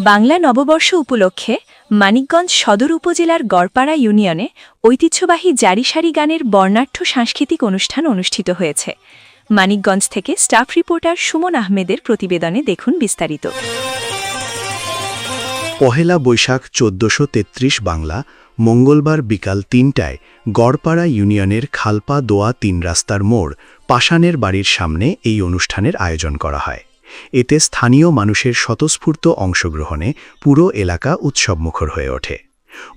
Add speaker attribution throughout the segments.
Speaker 1: বাংলা নববর্ষ উপলক্ষে মানিকগঞ্জ সদর উপজেলার গড়পাড়া ইউনিয়নে ঐতিহ্যবাহী জারিসারি গানের বর্ণাঢ্য সাংস্কৃতিক অনুষ্ঠান অনুষ্ঠিত হয়েছে। মানিকগঞ্জ থেকে স্টাফ রিপোর্টার সুমন আহমেদের প্রতিবেদনে দেখুন বিস্তারিত।
Speaker 2: পহেলা বৈশাখ ১৪৩৩ বাংলা মঙ্গলবার বিকাল ৩টায় গড়পাড়া ইউনিয়নের খালপা দোয়া ৩ রাস্তার মোড় পাষাণের বাড়ির সামনে এই অনুষ্ঠানের আয়োজন করা হয়। এতে স্থানীয় মানুষের স্বতঃস্ফূর্ত অংশগ্রহণে পুরো এলাকা উৎসবমুখর হয়ে ওঠে।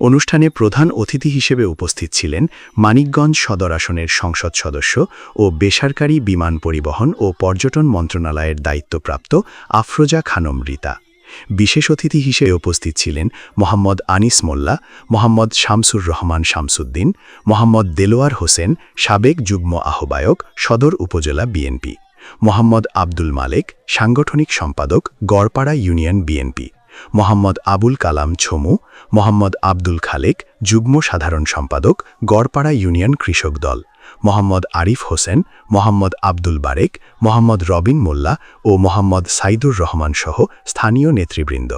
Speaker 2: অনুষ্ঠানে প্রধান অতিথি হিসেবে উপস্থিত ছিলেন মানিকগঞ্জ সদর আসনের সংসদ সদস্য ও বেসরকারি বিমান পরিবহন ও পর্যটন মন্ত্রণালয়ের দায়িত্বপ্রাপ্ত আফরোজা খানম রিতা। বিশেষ অতিথি হিসেবে উপস্থিত ছিলেন মোহাম্মদ আনিস মোল্লা, মোহাম্মদ শামসুর রহমান শামসুদ্দিন, মোহাম্মদ দেলোয়ার হোসেন, সাবেক যুগ্ম আহ্বায়ক, সদর উপজেলা বিএনপি, মোহাম্মদ আব্দুল মালেক, সাংগঠনিক সম্পাদক, গড়পাড়া ইউনিয়ন বিএনপি, মোহাম্মদ আবুল কালাম ছমু, মোহাম্মদ আব্দুল খালেক, যুগ্ম সাধারণ সম্পাদক, গড়পাড়া ইউনিয়ন কৃষক দল, মোহাম্মদ আরিফ হোসেন, মোহাম্মদ আব্দুল বারেক, মোহাম্মদ রবিন মোল্লা ও মোহাম্মদ সাইদুর রহমান সহ স্থানীয় নেতৃবৃন্দ।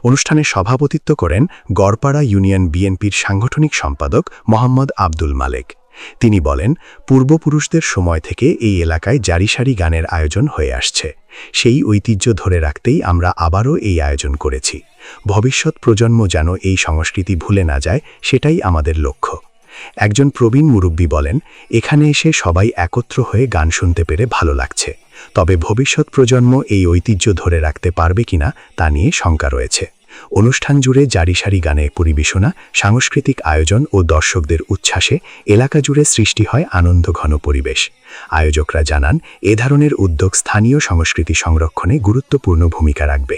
Speaker 2: অনুষ্ঠানে সভাপতিত্ব করেন গড়পাড়া ইউনিয়ন বিএনপির সাংগঠনিক সম্পাদক মোহাম্মদ আব্দুল মালেক। তিনি বলেন, পূর্বপুরুষদের সময় থেকে এই এলাকায় জারিসারি গানের আয়োজন হয়ে আসছে। সেই ঐতিহ্য ধরে রাখতেই আমরা আবারও এই আয়োজন করেছি। ভবিষ্যৎ প্রজন্ম যেন এই সংস্কৃতি ভুলে না যায়, সেটাই আমাদের লক্ষ্য। একজন প্রবীণ মুরব্বী বলেন, এখানে এসে সবাই একত্র হয়ে গান শুনতে পেরে ভালো লাগছে। তবে ভবিষ্যৎ প্রজন্ম এই ঐতিহ্য ধরে রাখতে পারবে কিনা তা নিয়ে শঙ্কা রয়েছে। অনুষ্ঠান জুড়ে জারিসারি গানে পরিবেশনা, সাংস্কৃতিক আয়োজন ও দর্শকদের উচ্ছ্বাসে এলাকা জুড়ে সৃষ্টি হয় আনন্দঘন পরিবেশ। আয়োজকরা জানান, এ ধরনের উদ্যোগ স্থানীয় সংস্কৃতি সংরক্ষণে গুরুত্বপূর্ণ ভূমিকা রাখবে।